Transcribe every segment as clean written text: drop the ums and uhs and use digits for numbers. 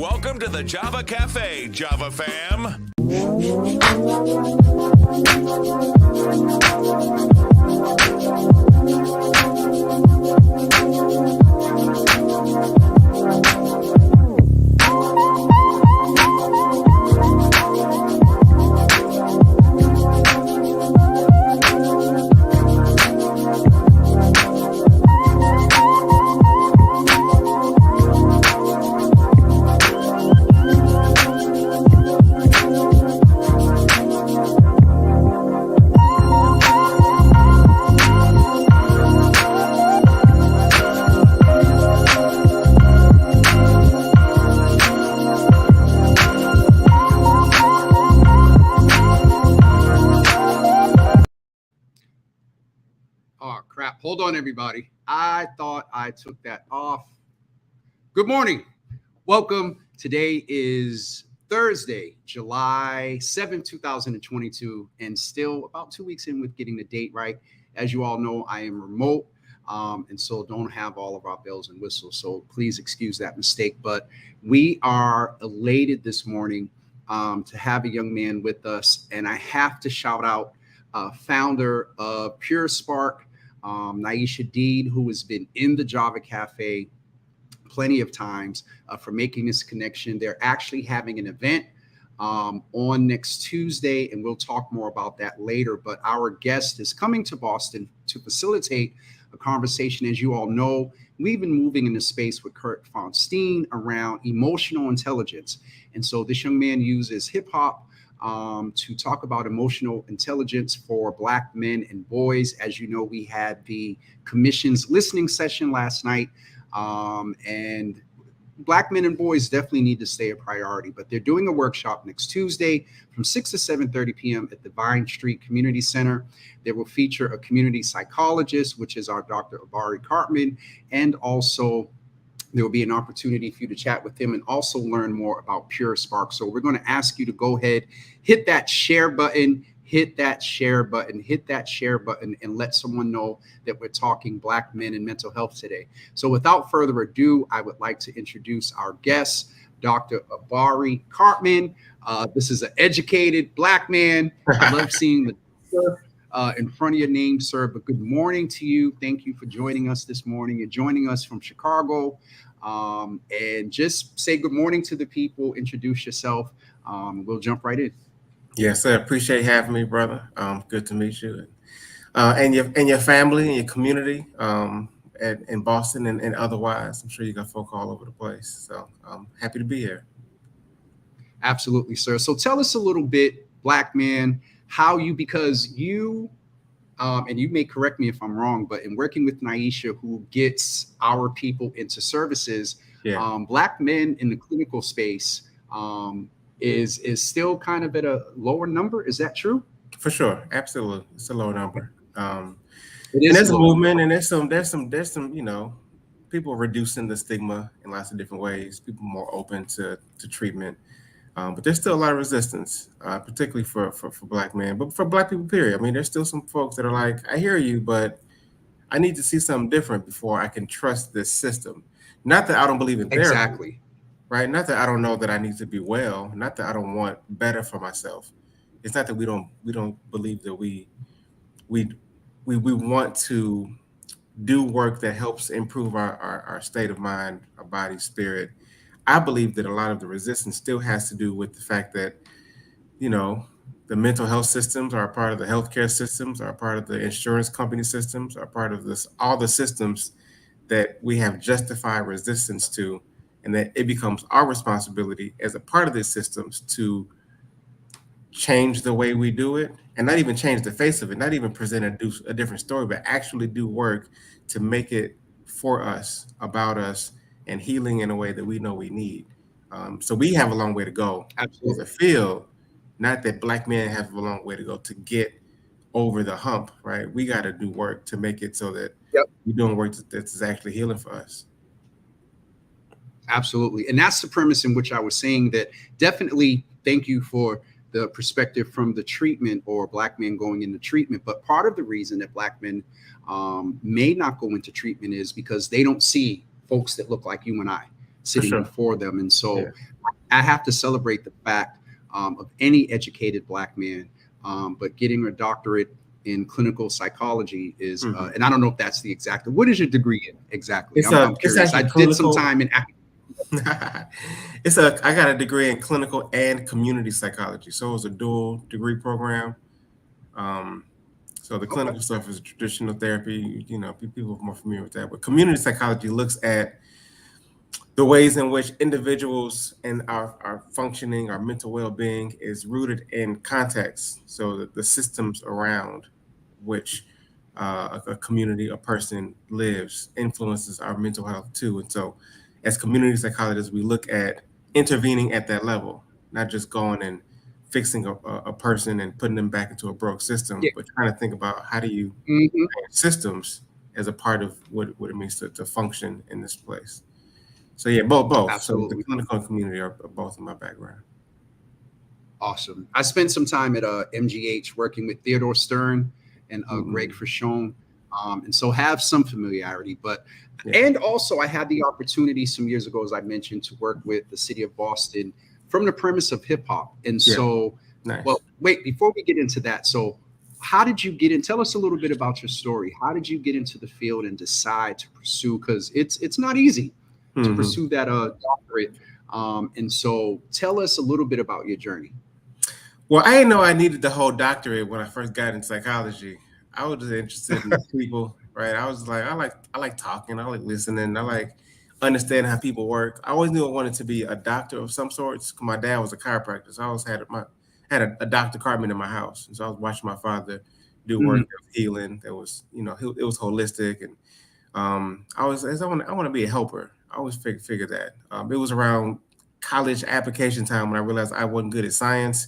Welcome to the Java Cafe, Java fam. Hold on, everybody. I thought I took that off. Good morning. Welcome. Today is Thursday, July 7th, 2022, and still about 2 weeks in with getting the date right. As you all know, I am remote, and so don't have all of our bells and whistles. So please excuse that mistake. But we are elated this morning to have a young man with us, and I have to shout out founder of Pure Spark, Naisha Deed, who has been in the Java Cafe plenty of times for making this connection. They're actually having an event on next Tuesday, and we'll talk more about that later. But our guest is coming to Boston to facilitate a conversation. As you all know, we've been moving in the space with Kurt Fonstein around emotional intelligence. And so this young man uses hip-hop to talk about emotional intelligence for Black men and boys. As you know, we had the commission's listening session last night, and Black men and boys definitely need to stay a priority. But they're doing a workshop next Tuesday from 6 to 7:30 p.m. at the Vine Street Community Center. They will feature a community psychologist, which is our Dr. Abari Cartman, and also there will be an opportunity for you to chat with him and also learn more about Pure Spark. So we're going to ask you to go ahead, hit that share button, and let someone know that we're talking Black men and mental health today. So without further ado, I would like to introduce our guest, Dr. Abari Cartman. This is an educated Black man. I love seeing the in front of your name, sir. But good morning to you. Thank you for joining us this morning. You're joining us from Chicago. And just say good morning to the people. Introduce yourself. We'll jump right in. Yes, sir. Appreciate having me, brother. Good to meet you, and your family and your community in Boston and otherwise. I'm sure you got folk all over the place. So I'm happy to be here. Absolutely, sir. So tell us a little bit, Black man, how you, because you, and you may correct me if I'm wrong, but in working with Naisha, who gets our people into services, Black men in the clinical space is still kind of at a lower number. Is that true? For sure, absolutely, it's a low number. There's a movement, and there's some people reducing the stigma in lots of different ways. People more open to treatment. But there's still a lot of resistance, particularly for Black men, but for Black people, period. I mean, there's still some folks that are like, I hear you, but I need to see something different before I can trust this system. Not that I don't believe in therapy, exactly, right? Not that I don't know that I need to be well. Not that I don't want better for myself. It's not that we don't believe that we want to do work that helps improve our state of mind, our body, spirit. I believe that a lot of the resistance still has to do with the fact that, the mental health systems are a part of the healthcare systems, are a part of the insurance company systems, are part of all the systems that we have justified resistance to, and that it becomes our responsibility as a part of these systems to change the way we do it, and not even change the face of it, not even present a different story, but actually do work to make it for us, about us, and healing in a way that we know we need. So we have a long way to go. Absolutely. As a field, not that Black men have a long way to go to get over the hump, right? We got to do work to make it so that we're doing work that's actually healing for us. Absolutely. And that's the premise in which I was saying that definitely thank you for the perspective from the treatment or Black men going into treatment. But part of the reason that Black men may not go into treatment is because they don't see folks that look like you and I. sitting sure. before them. And so Yeah. I have to celebrate the fact of any educated Black man, but getting a doctorate in clinical psychology is, and I don't know if that's the exact, what is your degree in exactly? I'm It's curious. I actually did some clinical. time in I got a degree in clinical and community psychology. So it was a dual degree program. Um, so the okay. clinical stuff is traditional therapy, people are more familiar with that. But community psychology looks at the ways in which individuals and our functioning, our mental well-being is rooted in context. So that the systems around which a community, a person lives influences our mental health too. And so as community psychologists, we look at intervening at that level, not just going and fixing a person and putting them back into a broke system, Yeah. but trying to think about how do you Mhm. systems as a part of what it means to function in this place. So yeah, both. So the Absolutely. clinical and community are both in my background. Awesome. I spent some time at MGH working with Theodore Stern and Greg Mm-hmm. Frachon, and so have some familiarity. But Yeah. and also I had the opportunity some years ago, as I mentioned, to work with the city of Boston from the premise of hip hop. And Yeah. so, Nice. well, wait, before we get into that, so how did you get in? Tell us a little bit about your story. How did you get into the field and decide to pursue? Because it's not easy to Mm-hmm. pursue that doctorate. And so, tell us a little bit about your journey. Well, I didn't know I needed the whole doctorate when I first got in psychology. I was just interested in people, right? I was like, I like talking, I like listening, I like understanding how people work. I always knew I wanted to be a doctor of some sorts. My dad was a chiropractor, so I always had a doctor Cartman in my house, and so I was watching my father do work Mhm. that was healing, that was it was holistic, and I want to be a helper. I always figured that. It was around college application time when I realized I wasn't good at science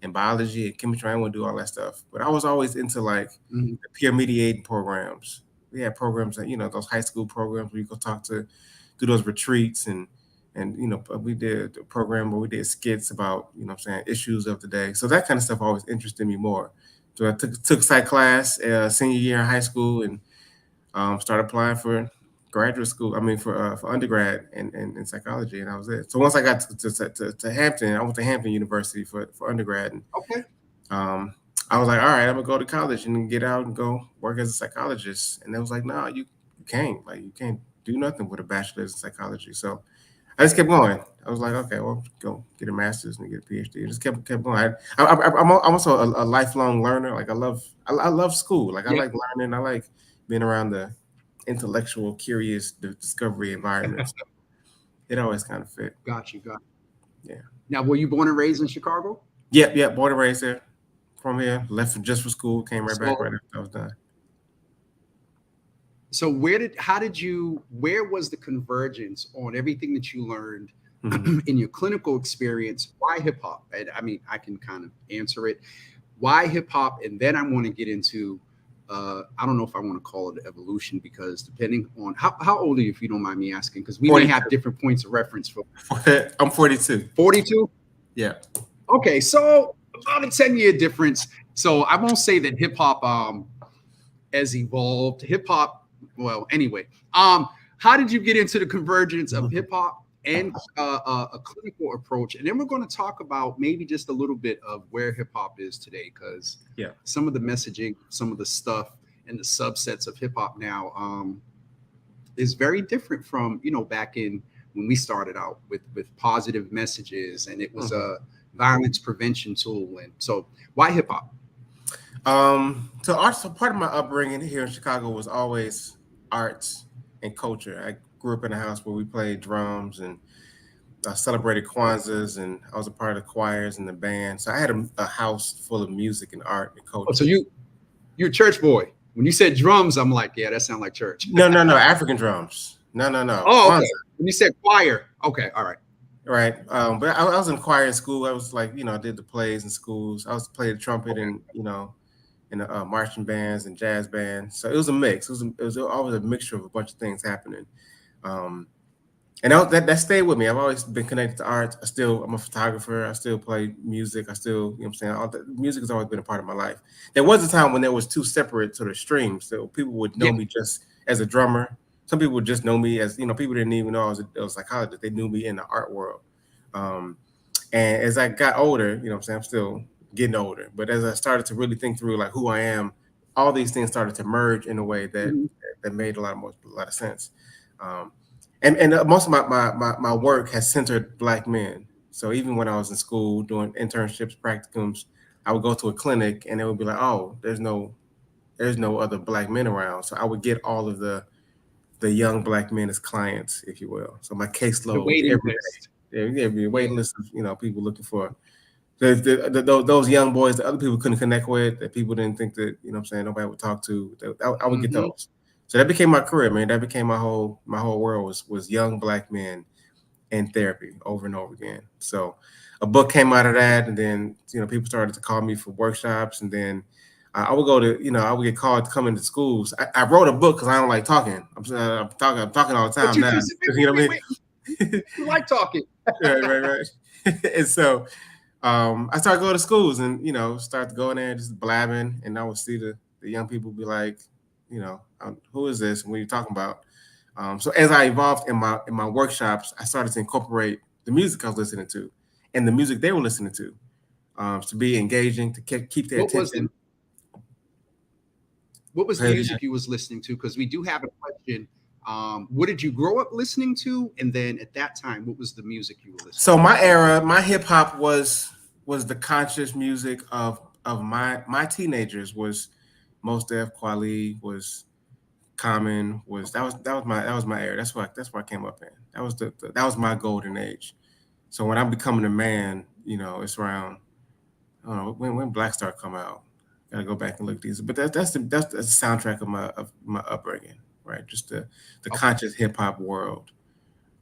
and biology and chemistry. I didn't want to do all that stuff. But I was always into like Mhm. the peer mediating programs. We had programs that, those high school programs where you go do those retreats and we did a program where we did skits about, issues of the day. So that kind of stuff always interested me more. So I took psych class senior year in high school and started applying for graduate school. I mean, for undergrad in psychology, and that was it. So once I got to Hampton, I went to Hampton University for undergrad, and Okay. I was like, all right, I'm gonna go to college and get out and go work as a psychologist. And they was like, no, you can't. Like, you can't do nothing with a bachelor's in psychology. So I just kept going. I was like, okay, well, go get a master's and get a PhD. I just kept going. I'm also a lifelong learner. Like I love school. Like I Yeah. like learning. I like being around the intellectual, curious, discovery environment. So it always kind of fit. Got you. Got you. Yeah. Now, were you born and raised in Chicago? Yep. Born and raised there. From here, left just for school, came right back So, right after I was done. so where was the convergence on everything that you learned Mhm. in your clinical experience? Why hip hop? And I mean, I can kind of answer it. Why hip hop? And then I want to get into, I don't know if I want to call it evolution because depending on how old are you, if you don't mind me asking, because we may 42. have different points of reference for I'm 42. 42. Yeah. Okay, so about a 10-year difference. So I won't say that hip hop has evolved. Hip hop, well, anyway. How did you get into the convergence of hip hop and a clinical approach? And then we're going to talk about maybe just a little bit of where hip hop is today, because Yeah. some of the messaging, some of the stuff, and the subsets of hip hop now is very different from back in when we started out with positive messages, and it was a violence prevention tool. And so, why hip hop? So part of my upbringing here in Chicago was always arts and culture. I grew up in a house where we played drums and celebrated Kwanzas, and I was a part of the choirs and the band. So I had a house full of music and art and Oh, culture. so you're a church boy. When you said drums, I'm like, yeah, that sounds like church. No, African drums. No. Oh, okay. Kwanzaa. When you said choir, okay, all right. Right. But I was in choir in school. I was like, I did the plays in schools. I was playing the trumpet Okay. and, in the marching bands and jazz bands. So it was a mix. It was always a mixture of a bunch of things happening. And that stayed with me. I've always been connected to art. I'm a photographer. I still play music. I still, what I'm saying? Music has always been a part of my life. There was a time when there was two separate sort of streams. So people would know me just as a drummer, some people just know me as, people didn't even know I was a psychologist. They knew me in the art world. And as I got older, I'm saying, I'm still getting older, but as I started to really think through like who I am, all these things started to merge in a way that Mhm. that made a lot of sense. Um, and most of my work has centered Black men. So even when I was in school doing internships, practicums, I would go to a clinic and it would be like, oh, there's no other Black men around. So I would get all of the young Black men as clients, if you will. So my The caseload waiting every list. day, there'd be a Yeah. waiting list of people looking for those young boys that other people couldn't connect with, that people didn't think that what I'm saying, nobody would talk to. I would get Hmm. those. So that became my career, man. That became my whole world was young Black men in therapy over and over again. So a book came out of that, and then people started to call me for workshops, and then I would go to I would get called to come into schools. I wrote a book because I don't like talking. I'm talking all the But time you now. just You know what I mean? you like talking. Right. And so I started going to schools and start to go in there and just blabbing, and I would see the young people be like, who is this? And what are you talking about? So as I evolved in my workshops, I started to incorporate the music I was listening to and the music they were listening to be engaging, to keep their What was the attention. what was the Yeah. music you was listening to? Because we do have a question. What did you grow up listening to? And then at that time, what was the music you were listening So my era, my hip hop was the conscious music of my teenagers. Was Mos Def, Kweli, was Common, was that was my era. That's what I came up in. That was my golden age. So when I'm becoming a man, it's around, I don't know when Black Star come out. Gotta go back and look at these, but that's the soundtrack of my upbringing, right? Just the to? Okay. conscious hip hop world,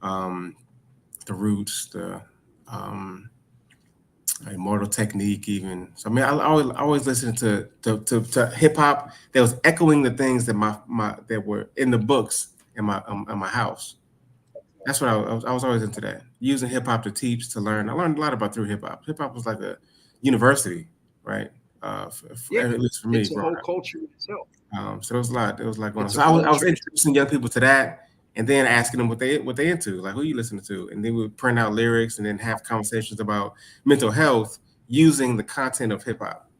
um, the roots, the um, Immortal Technique, even. So I mean, I always listen to hip hop that was echoing the things that my that were in the books in my house. That's what I was always into that. Using hip hop to teach, to learn. I learned a lot about through hip hop. Hip hop was like a university, right? Yeah, At least for me it's a growing whole up. culture in itself. So there was a lot. There was a lot going on. It's So a I was culture. introducing young people to that, and then asking them what they into, like who you listening to, and then we would print out lyrics, and then have conversations about mental health using the content of hip hop.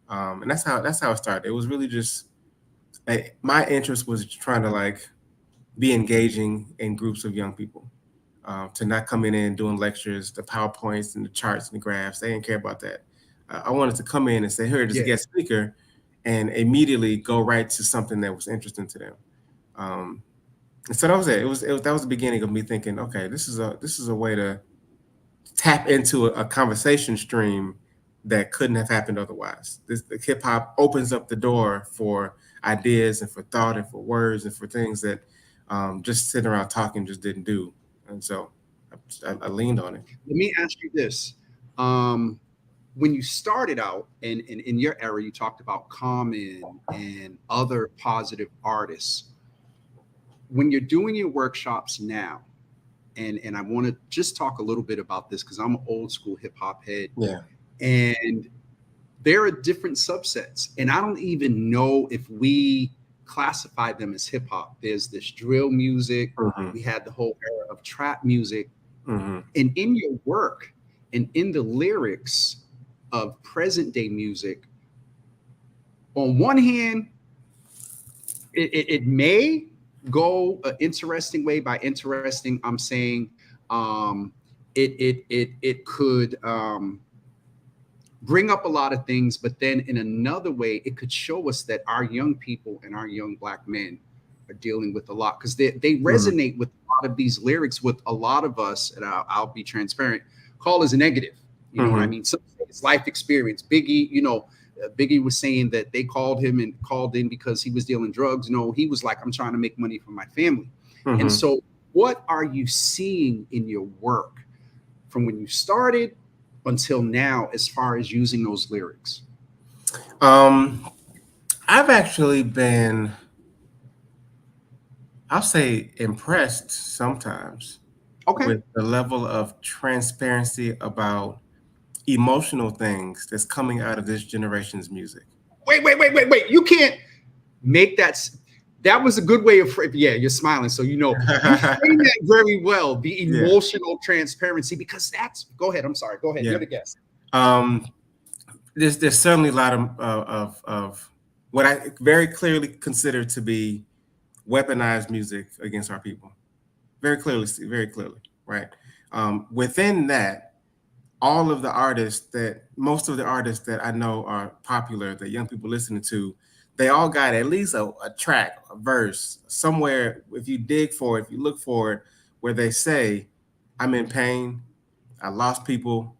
And that's how it started. It was really just my interest was trying to like be engaging in groups of young people. To not come in and doing lectures, the PowerPoints and the charts and the graphs. They didn't care about that. I wanted to come in and say, here, there's a Yeah. guest speaker, and immediately go right to something that was interesting to them. Um, and so that was it. That was the beginning of me thinking, okay, this is a way to tap into a conversation stream that couldn't have happened otherwise. The hip hop opens up the door for ideas and for thought and for words and for things that just sitting around talking just didn't do. And so I leaned on it. Let me ask you this. Um, when you started out and in your era, you talked about Common and other positive artists. When you're doing your workshops now, and I want to just talk a little bit about this because I'm an old school hip hop head, Yeah. and there are different subsets, and I don't even know if we classify them as hip hop. There's this drill music. Hmm. We had the whole era of trap music, Hmm. and in your work and in the lyrics of present day music, on one hand, it may go an interesting way. By interesting, I'm saying it could bring up a lot of things, but then in another way, it could show us that our young people and our young Black men are dealing with a lot because they Hmm. resonate with a lot of these lyrics with a lot of us, and I'll be transparent, call as negative. You know what I Hmm. mean? Some say it's life experience. Biggie, Biggie was saying that they called him and called in because he was dealing drugs. No, he was like, I'm trying to make money for my family. And Hmm. so, what are you seeing in your work from when you started until now as far as using those lyrics? Um, I've actually been, I'll say, impressed sometimes Okay. with the level of transparency about emotional things that's coming out of this generation's music. Wait. You can't make that. That was a good way of, yeah, you're smiling. So, you framed that very well, the Yeah. emotional transparency, because go ahead. I'm sorry. Go ahead. Yeah. You're the guest. There's certainly a lot of what I very clearly consider to be weaponized music against our people. Very clearly, right? Within that, most of the artists that I know are popular, that young people listening to, they all got at least a track, a verse somewhere. If you dig for it, if you look for it, where they say, "I'm in pain. I lost people.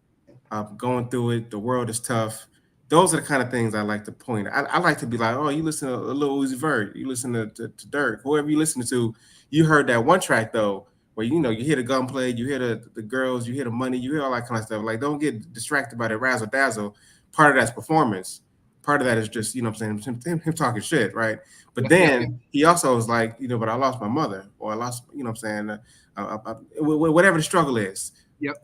I'm going through it. The world is tough." Those are the kind of things I like to point. I like to be like, "Oh, you listen to a Lil Uzi Vert, you listen to Dirk, whoever you listen to, you heard that one track though, where you hear the gunplay, you hear the girls, you hear the money, you hear all that kind of stuff. Like, don't get distracted by the razzle dazzle. Part of that's performance. Part of that is just, what I'm saying, him talking shit, right? But then he also was like, but I lost my mother, or I lost, I'm saying, whatever the struggle is. Yep.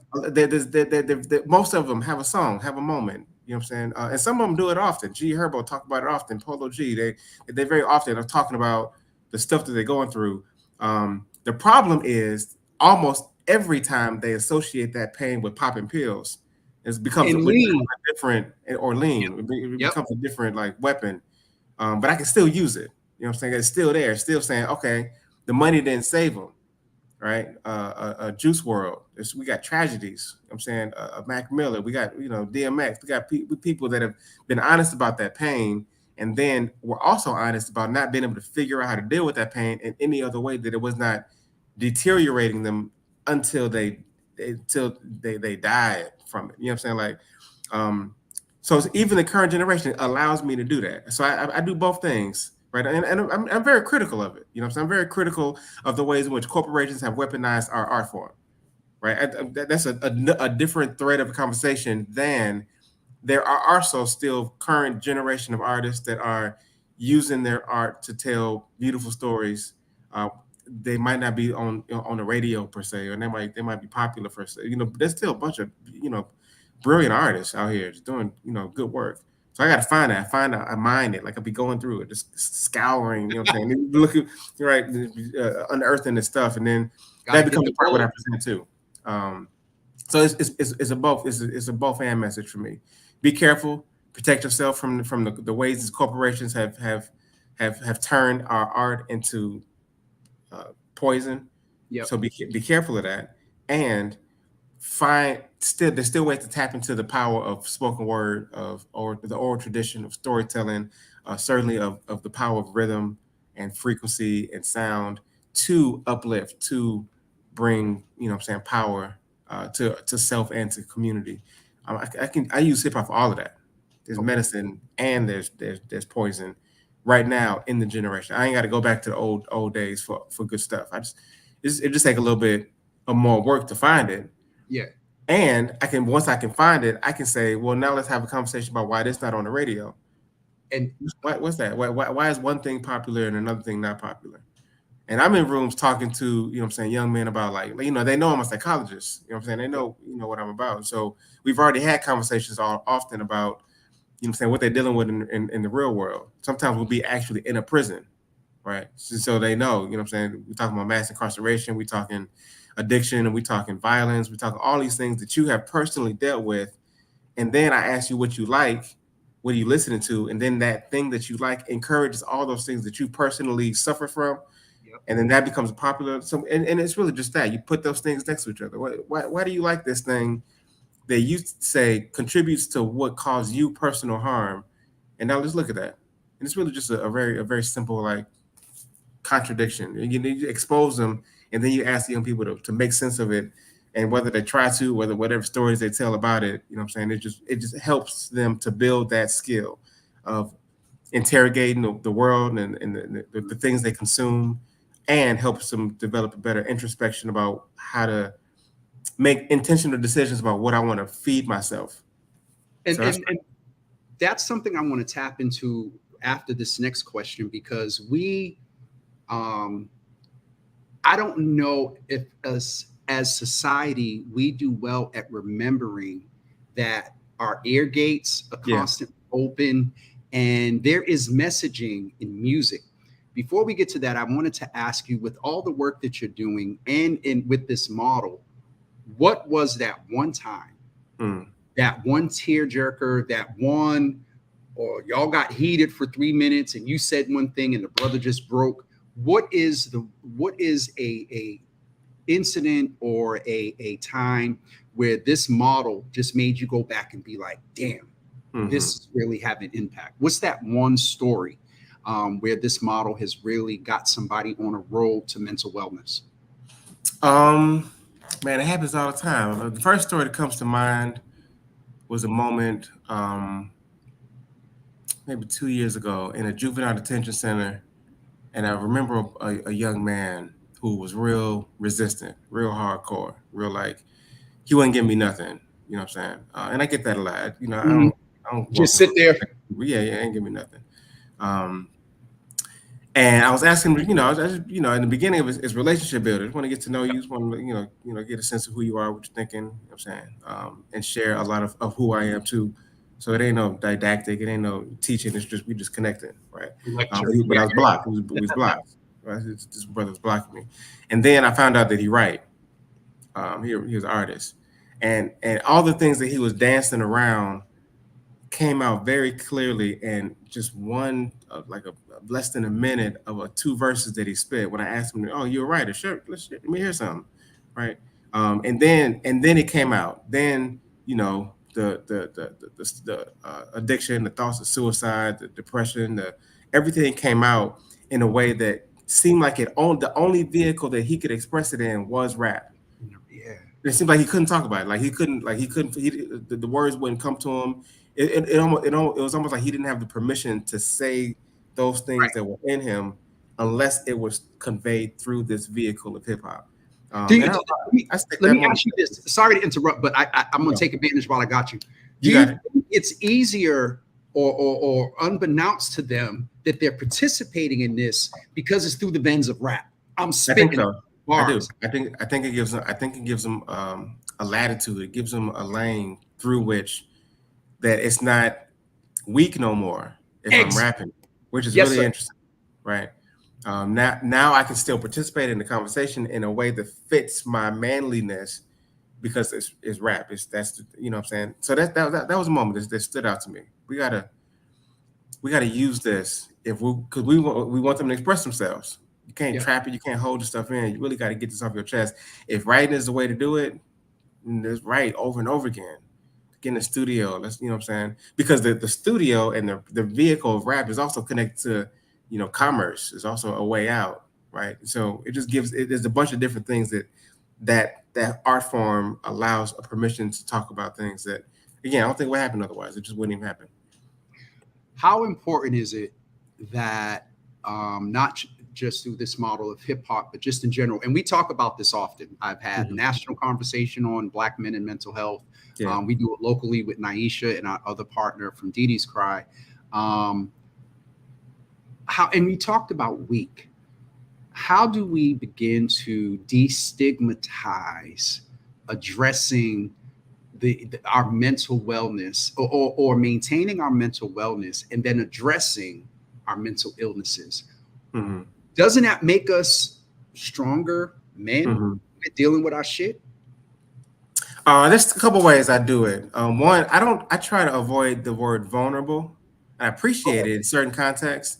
Most of them have a song, have a moment. You know what I'm saying? And some of them do it often. G Herbo talk about it often. Polo G, they very often are talking about the stuff that they're going through. The problem is almost every time they associate that pain with popping pills, it becomes a different, or lean. Yep. It becomes a different like weapon. But I can still use it. You know what I'm saying? It's still there. It's still saying, okay, the money didn't save them. Right, Juice World. We got tragedies. I'm saying Mac Miller. We got DMX. We got people that have been honest about that pain, and then we're also honest about not being able to figure out how to deal with that pain in any other way that it was not deteriorating them until they died from it. You know what I'm saying? Like, so even the current generation allows me to do that. So I do both things. Right. And I'm very critical of it. You know what I'm saying? I'm very critical of the ways in which corporations have weaponized our art form. Right. That's a different thread of a conversation than there are also still current generation of artists that are using their art to tell beautiful stories. They might not be on the radio per se, or they might be popular per se. But there's still a bunch of brilliant artists out here just doing good work. So I got to I mine it. Like I'll be going through it, just scouring, what I'm saying? Looking, right, unearthing this stuff. And then that becomes the part what I present too. So it's a both and message for me. Be careful, protect yourself from the ways these corporations have turned our art into poison. Yep. So be careful of that. And there's still ways to tap into the power of spoken word, or the oral tradition of storytelling, certainly of the power of rhythm and frequency and sound to uplift, to bring power to self and to community. I use hip hop for all of that. There's medicine and there's poison right now in the generation. I ain't got to go back to the old days for good stuff. It just take a little bit of more work to find it. Yeah. And once I can find it, I can say, well, now let's have a conversation about why this not on the radio. And what's that? Why is one thing popular and another thing not popular? And I'm in rooms talking to, young men about they know I'm a psychologist. They know, what I'm about. So we've already had conversations often about, what they're dealing with in the real world. Sometimes we'll be actually in a prison, right? So they know, we're talking about mass incarceration, we're talking addiction, and we're talking violence, we're talking all these things that you have personally dealt with. And then I ask you what you like, what are you listening to? And then that thing that you like encourages all those things that you personally suffer from. Yep. And then that becomes popular. So, and it's really just that you put those things next to each other. Why do you like this thing that you say contributes to what caused you personal harm? And now let's look at that. And it's really just a very simple contradiction. You expose them, and then you ask the young people to make sense of it, and whether they try to, whatever stories they tell about it, it just helps them to build that skill of interrogating the world and the things they consume, and helps them develop a better introspection about how to make intentional decisions about what I want to feed myself. And that's something I want to tap into after this next question, because I don't know if as society, we do well at remembering that our ear gates are constantly open, and there is messaging in music, before we get to that, I wanted to ask you, with all the work that you're doing and with this model, what was that one time, that one tearjerker, that one, or y'all got heated for 3 minutes and you said one thing and the brother just broke? What is a incident or a time where this model just made you go back and be like, damn, this is really having impact? What's that one story where this model has really got somebody on a road to mental wellness? Man, it happens all the time. The first story that comes to mind was a moment maybe 2 years ago in a juvenile detention center. And I remember a young man who was real resistant, real hardcore, real like, he wouldn't give me nothing. You know what I'm saying? And I get that a lot. You know, I don't Just sit there. Yeah, ain't give me nothing. And I was asking him, I was in the beginning of his relationship building, just want to get to know you, just want to, get a sense of who you are, what you're thinking, you know what I'm saying, and share a lot of who I am too. So it ain't no didactic, it ain't no teaching. It's just we just connecting, right? But I was blocked. He was blocked. Right? This brother was blocking me, and then I found out that he right. He was an artist, and all the things that he was dancing around came out very clearly, and just one like a less than a minute of 2 verses that he spit. When I asked him, "Oh, you're a writer? Sure, let me hear something," right? And then it came out. Then the addiction, the thoughts of suicide, the depression, everything came out in a way that seemed like the only vehicle that he could express it in was rap. Yeah. It seemed like he couldn't talk about it. The words wouldn't come to him. It was almost like he didn't have the permission to say those things that were in him unless it was conveyed through this vehicle of hip hop. Let me ask you this. Sorry to interrupt, but I'm going to take advantage while I got you. Do you think it's easier or unbeknownst to them that they're participating in this because it's through the lens of rap? I'm spitting bars. I think it gives them a latitude. It gives them a lane through which that it's not weak no more if I'm rapping, which is really interesting, right? Now I can still participate in the conversation in a way that fits my manliness because it's rap. You know what I'm saying? So that was a moment that stood out to me. We gotta use this because we want them to express themselves. You can't trap it. You can't hold the stuff in. You really got to get this off your chest. If writing is the way to do it, just write over and over again. Get in the studio. You know what I'm saying? Because the studio and the vehicle of rap is also connected to, commerce. It's also a way out, right? So it just there's a bunch of different things that art form allows a permission to talk about things that, again, I don't think would happen otherwise. It just wouldn't even happen. How important is it that not just through this model of hip hop, but just in general, and we talk about this often. I've had national conversation on Black men and mental health. Yeah. We do it locally with Naisha and our other partner from Dee Dee's Cry. And we talked about weak. How do we begin to destigmatize addressing our mental wellness or maintaining our mental wellness and then addressing our mental illnesses? Doesn't that make us stronger men at dealing with our shit? There's a couple ways I do it. One, I try to avoid the word vulnerable. I appreciate it in certain contexts.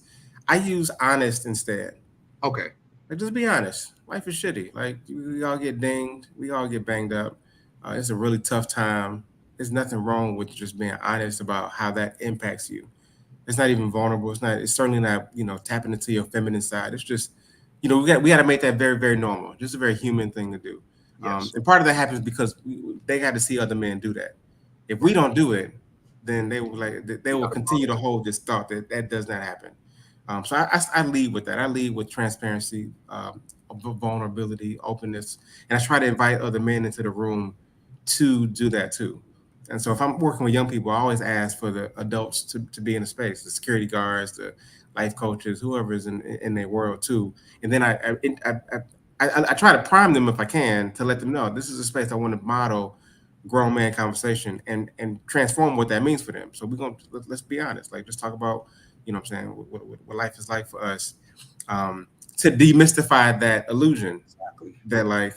I use honest instead. Okay. Like, just be honest. Life is shitty. Like, we all get dinged. We all get banged up. It's a really tough time. There's nothing wrong with just being honest about how that impacts you. It's not even vulnerable. It's certainly not, tapping into your feminine side. It's just, we got to make that very, very normal. Just a very human thing to do. Yes. And part of that happens because they got to see other men do that. If we don't do it, then they will continue to hold this thought that does not happen. So I lead with that. I lead with transparency, vulnerability, openness, and I try to invite other men into the room to do that too. And so if I'm working with young people, I always ask for the adults to be in the space, the security guards, the life coaches, whoever is in their world too. And then I try to prime them if I can to let them know this is a space I want to model grown man conversation and transform what that means for them. So let's be honest, like just talk about, what I'm saying, what life is like for us. to demystify that illusion Exactly. that like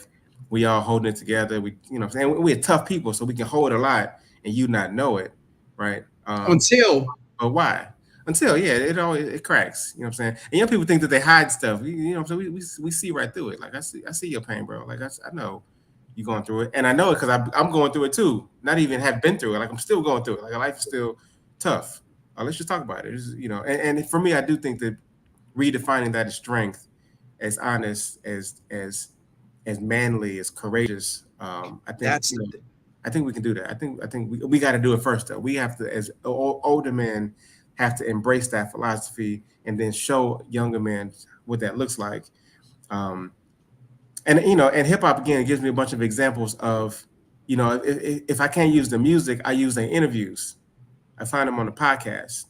we all holding it together. We, and we're tough people, so we can hold a lot and you not know it, right? Until But why? Until it cracks. You know what I'm saying? And young people think that they hide stuff. So we see right through it. Like I see your pain, bro. Like I know you going through it, and I know it because I'm going through it too. Not even have been through it. Like I'm still going through it. Like life is still tough. Let's just talk about it. And for me, I do think that redefining that as strength, as honest, as manly, as courageous. I think that's I think we can do that. I think we got to do it first though. We have to, as older men, have to embrace that philosophy and then show younger men what that looks like. Um, and hip hop again gives me a bunch of examples of, if I can't use the music, I use the interviews. I find them on the podcast,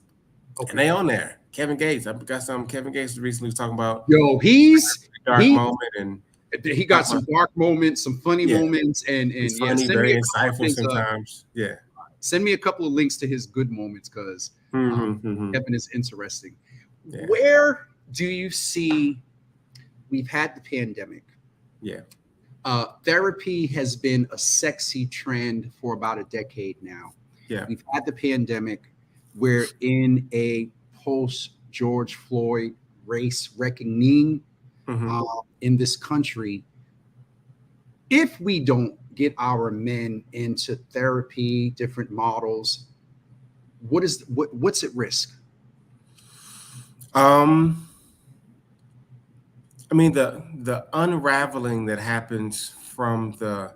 and they on there. Kevin Gates, I've got some. Kevin Gates recently was talking about he's dark moment, and he got some dark moments, some funny moments, and he's yeah, funny, very insightful sometimes. Send me a couple of links to his good moments because Kevin is interesting. Yeah. Where do you see? We've had the pandemic. Yeah. Therapy has been a sexy trend for about a decade now. Yeah. We've had the pandemic. We're in a post George Floyd race reckoning in this country. If we don't get our men into therapy, different models, what's at risk? I mean, the unraveling that happens from the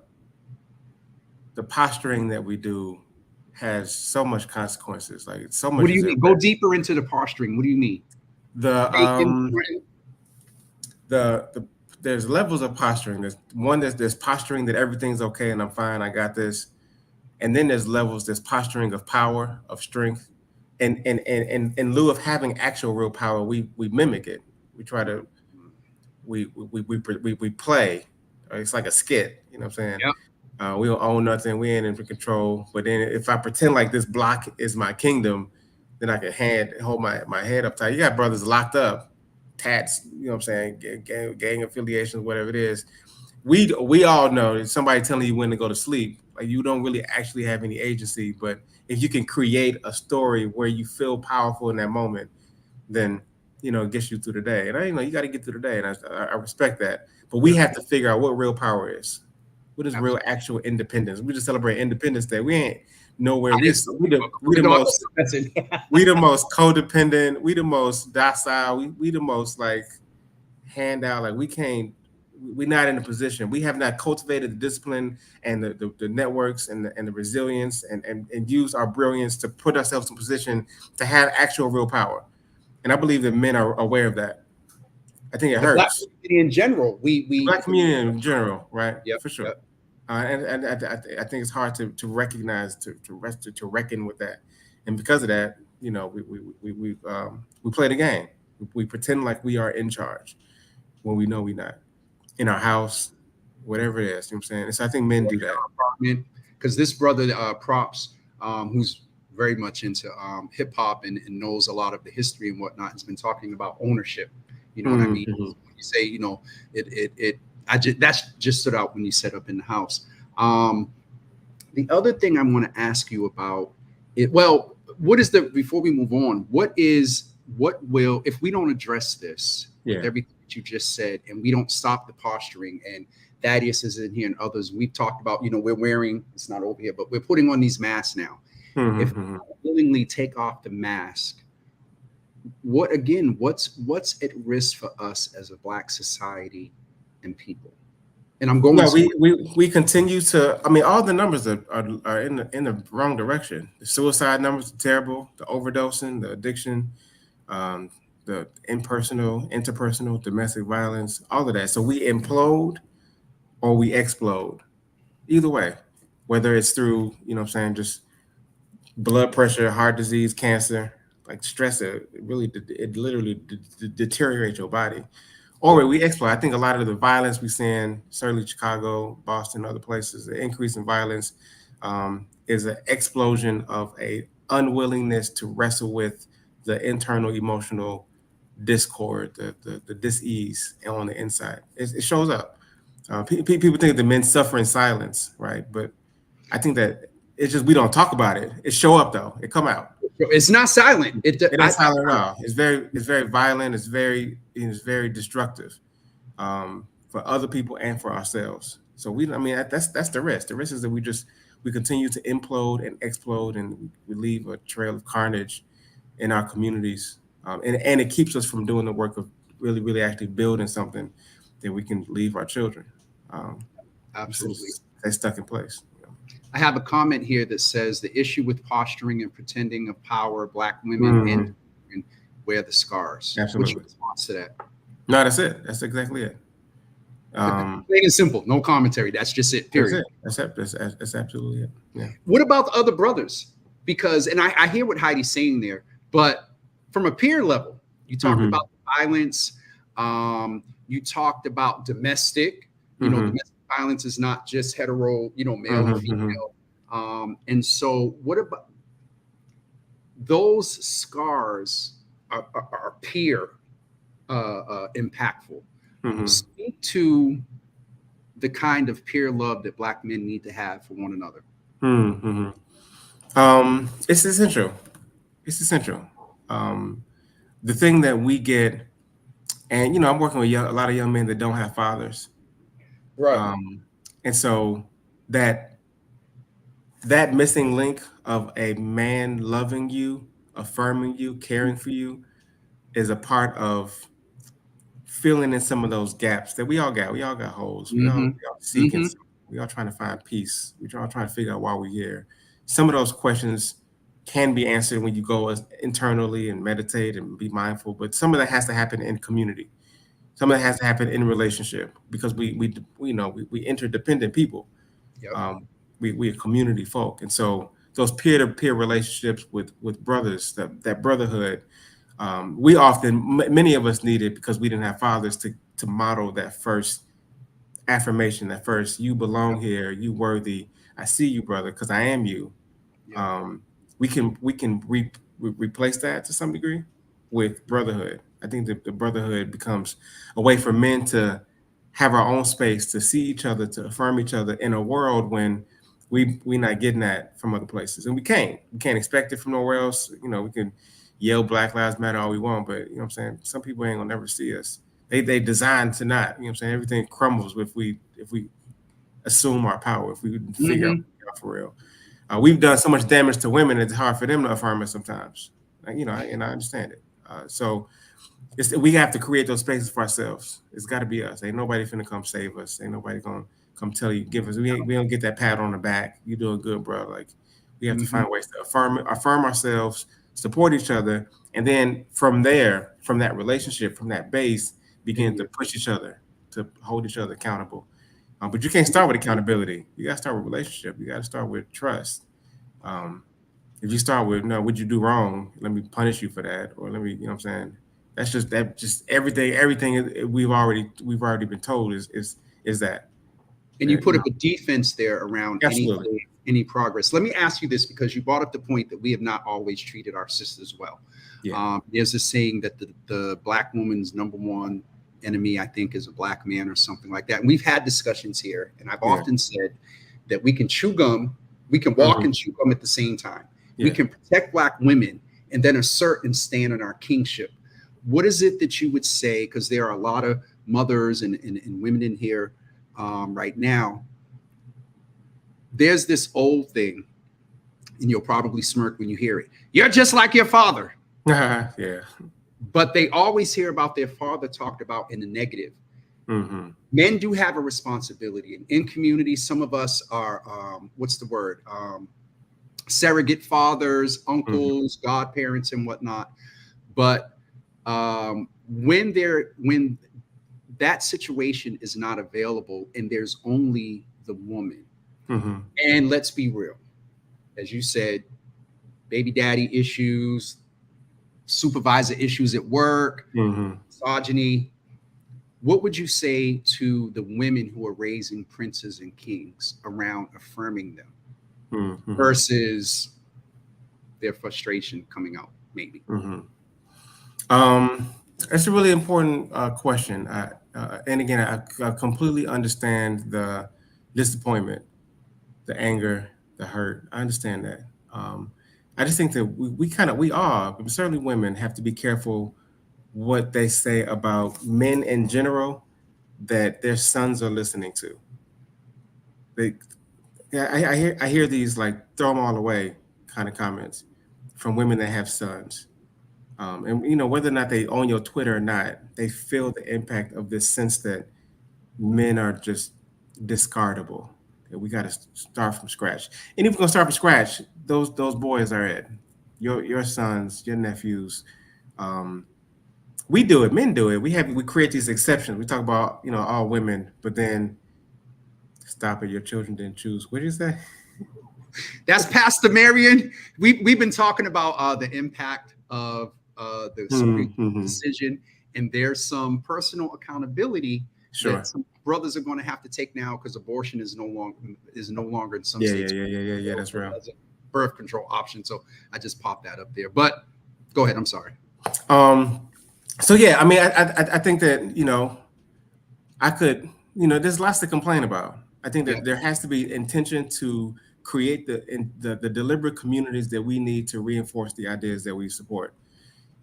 posturing that we do has so much consequences. Like it's so much. What do you mean? Go deeper into the posturing. What do you mean? There's levels of posturing. There's posturing that everything's okay and I'm fine, I got this. And then there's levels, there's posturing of power, of strength. And in lieu of having actual real power, we mimic it. We try to we play. It's like a skit, you know what I'm saying? Yep. We don't own nothing, we ain't in control. But then if I pretend like this block is my kingdom, then I can hold my head up tight. You got brothers locked up, tats, you know what I'm saying, gang affiliations, whatever it is. We all know that somebody telling you when to go to sleep, like you don't really actually have any agency. But if you can create a story where you feel powerful in that moment, then it gets you through the day. And you got to get through the day, and I respect that. But we have to figure out what real power is. What is real actual independence? We just celebrate Independence Day. We ain't nowhere. We the most codependent. We the most docile. We the most like handout. Like we're not in a position. We have not cultivated the discipline and the networks and the resilience and use our brilliance to put ourselves in position to have actual real power. And I believe that men are aware of that. I think it hurts. Black community in general. Black community in general, right? Yep, for sure. Yep. And I think it's hard to recognize, to reckon with that. And because of that, we play the game. We pretend like we are in charge when we know we're not. In our house, whatever it is, you know what I'm saying? And so I think men do that. Because this brother, Props, who's very much into hip hop and knows a lot of the history and whatnot, has been talking about ownership. You know what I mean? When you say, that's just stood out when you set up in the house. The other thing I want to ask you about before we move on, if we don't address this, with everything that you just said, and we don't stop the posturing, and Thaddeus is in here and others, we've talked about, we're wearing, it's not over here, but we're putting on these masks now. If we willingly take off the mask, what's at risk for us as a Black society and people? And I'm going. No, we continue to. I mean, all the numbers are in the wrong direction. The suicide numbers are terrible. The overdosing, the addiction, the interpersonal, domestic violence, all of that. So we implode or we explode. Either way, whether it's through just blood pressure, heart disease, cancer, like stress, it literally deteriorates your body. Or we explode. I think a lot of the violence we see in certainly Chicago, Boston, other places, the increase in violence is an explosion of a unwillingness to wrestle with the internal emotional discord, the dis-ease on the inside. It shows up. People think that men suffer in silence, right? But I think that it's just we don't talk about it. It show up though. It come out. It's not silent. It ain't silent at all. It's very violent. It's very destructive for other people and for ourselves. So that's the risk. The risk is that we continue to implode and explode, and we leave a trail of carnage in our communities, and it keeps us from doing the work of really actually building something that we can leave our children. Absolutely, they're stuck in place. I have a comment here that says the issue with posturing and pretending of power, Black women and wear the scars. Absolutely. What's your response to that? No, that's it. That's exactly it. Plain and simple, no commentary. That's just it. Period. That's absolutely it. Yeah. What about the other brothers? Because, and I hear what Heidi's saying there, but from a peer level, you talked about violence. You talked about domestic. You know, domestic violence is not just hetero, male or female. And so what about those scars are peer impactful? Speak to the kind of peer love that Black men need to have for one another. It's essential. It's essential. The thing that we get, and I'm working with a lot of young men that don't have fathers. Right. And so that missing link of a man loving you, affirming you, caring for you is a part of filling in some of those gaps that we all got. We all got holes. We all seeking. We all trying to find peace. We all trying to figure out why we're here. Some of those questions can be answered when you go internally and meditate and be mindful, but some of that has to happen in community. Some of that has to happen in relationship, because we interdependent people. Yep. We a community folk, and so those peer-to-peer relationships with brothers, that brotherhood, many of us need it because we didn't have fathers to model that first affirmation, that first "you belong here, you worthy, I see you, brother, because I am you." Yep. We can replace that to some degree with brotherhood. I think that the brotherhood becomes a way for men to have our own space, to see each other, to affirm each other in a world when we're not getting that from other places. And we can't expect it from nowhere else. We can yell Black Lives Matter all we want, but what I'm saying, some people ain't gonna never see us. They designed to not, what I'm saying, everything crumbles if we assume our power, if we figure out for real. We've done so much damage to women, it's hard for them to affirm us sometimes. And I understand it. So we have to create those spaces for ourselves. It's got to be us. Ain't nobody finna come save us. Ain't nobody gonna come tell you, give us. We don't get that pat on the back. You doing good, bro. Like, we have to find ways to affirm ourselves, support each other, and then from there, from that relationship, from that base, begin to push each other, to hold each other accountable. But you can't start with accountability. You got to start with relationship. You got to start with trust. If you start with, no, what'd you do wrong? Let me punish you for that, or let me, what I'm saying, that's just everything we've already been told is that. And you put up a defense there around any progress. Let me ask you this, because you brought up the point that we have not always treated our sisters well. Yeah. There's a saying that the Black woman's number one enemy, I think, is a Black man or something like that. And we've had discussions here, and I've often said that we can chew gum, we can walk and chew gum at the same time. We can protect Black women and then assert and stand on our kingship. What is it that you would say, because there are a lot of mothers and women in here right now, there's this old thing, and you'll probably smirk when you hear it. You're just like your father. Yeah. But they always hear about their father talked about in the negative. Men do have a responsibility. In community, some of us are, surrogate fathers, uncles, godparents, and whatnot. But when that situation is not available and there's only the woman, and let's be real, as you said, baby daddy issues, supervisor issues at work, misogyny. What would you say to the women who are raising princes and kings around affirming them versus their frustration coming out, maybe? That's a really important question. And again, I completely understand the disappointment, the anger, the hurt. I understand that. Um, I just think that we all, but certainly women, have to be careful what they say about men in general that their sons are listening to. They, yeah, I hear these like throw them all away kind of comments from women that have sons. And whether or not they own your Twitter or not, they feel the impact of this sense that men are just discardable. That we got to start from scratch. And if we're gonna start from scratch, those boys are it. Your sons, your nephews. Um, we do it. Men do it. We create these exceptions. We talk about all women, but then stop it. Your children didn't choose. What did you say? That's Pastor Marion. We've been talking about the impact of the Supreme Court decision, and there's some personal accountability Sure. that some brothers are going to have to take now because abortion is no longer in some Yeah, states. yeah. That's real. As a birth control option. So I just popped that up there. But go ahead. I'm sorry. So yeah, I mean, I think that I could there's lots to complain about. I think that there has to be intention to create the deliberate communities that we need to reinforce the ideas that we support.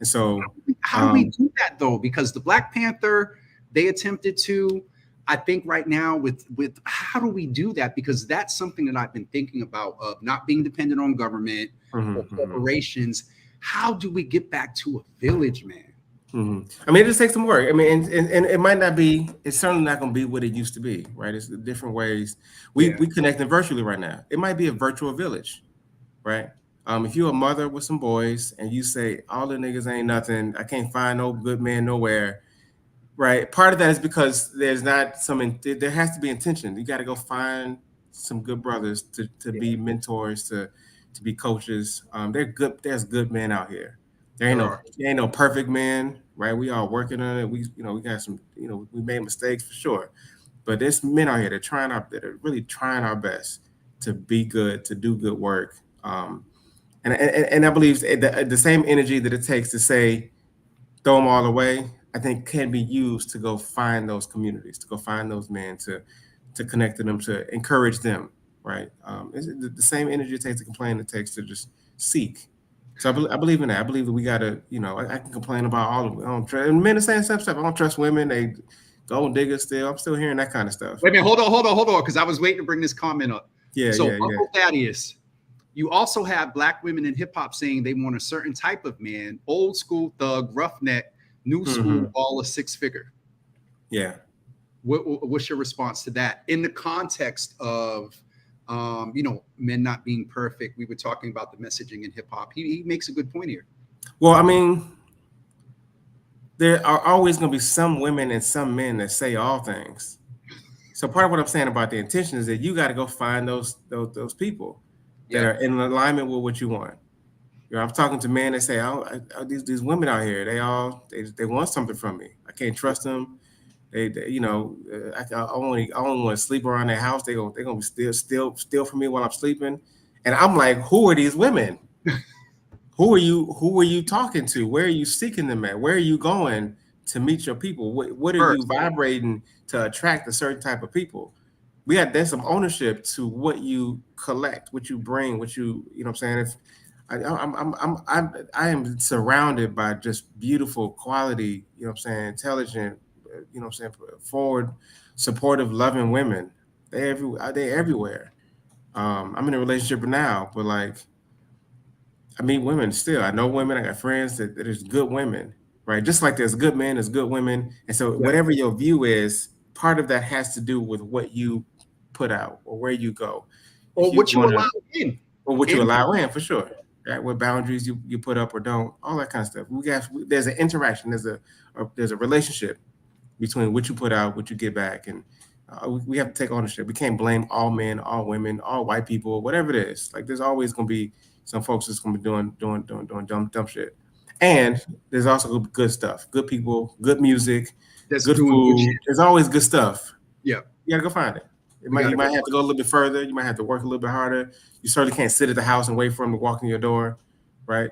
And so how do we do that though? Because the Black Panther, they attempted to. I think right now with how do we do that? Because that's something that I've been thinking about, of not being dependent on government or corporations. How do we get back to a village, man? I mean, it just takes some work. I mean, and it might not be. It's certainly not going to be what it used to be, right? It's the different ways we connecting virtually right now. It might be a virtual village, right? If you're a mother with some boys and you say all the niggas ain't nothing, I can't find no good man nowhere, right? Part of that is because there's not there has to be intention. You got to go find some good brothers to be mentors, to be coaches. There's good men out here. There ain't no perfect man, right? We all working on it. We got some, we made mistakes for sure, but there's men out here that are really trying our best to be good, to do good work. And I believe the same energy that it takes to say throw them all away, I think can be used to go find those communities, to go find those men, to connect to them, to encourage them, right? It's the same energy it takes to complain, it takes to just seek. So I believe in that. I believe that we got to, I can complain about all of it. I don't trust, and men are saying some stuff. I don't trust women. They gold diggers still. I'm still hearing that kind of stuff. Wait a minute. Hold on. Because I was waiting to bring this comment up. So Uncle Thaddeus, you also have Black women in hip hop saying they want a certain type of man, old school thug, roughneck, new school, all a six figure. Yeah. What's your response to that in the context of, men not being perfect? We were talking about the messaging in hip hop. He makes a good point here. Well, I mean, there are always going to be some women and some men that say all things. So part of what I'm saying about the intention is that you got to go find those people that are in alignment with what you want. I'm talking to men that say, these women out here, they want something from me. I can't trust them. I only want to sleep around their house. They're gonna steal from me while I'm sleeping. And I'm like, who are these women? Who are you talking to? Where are you seeking them at? Where are you going to meet your people? What are you vibrating to attract a certain type of people? There's some ownership to what you collect, what you bring, what you know what I'm saying? If I am surrounded by just beautiful quality, intelligent, forward, supportive, loving women. They're everywhere. I'm in a relationship now, but I meet women still. I know women. I got friends that there's good women, right? Just like there's good men, there's good women. And so whatever your view is, part of that has to do with what you put out or where you go. Or what you allow in. Or what you allow in, for sure. Right? What boundaries you put up or don't, all that kind of stuff. There's an interaction, there's a relationship between what you put out, what you get back. And we have to take ownership. We can't blame all men, all women, all white people, whatever it is. Like there's always going to be some folks that's going to be doing dumb shit. And there's also good stuff, good people, good music, good food. There's always good stuff. Yeah. You got to go find it. You might have to go a little bit further. You might have to work a little bit harder. You certainly can't sit at the house and wait for them to walk in your door, right?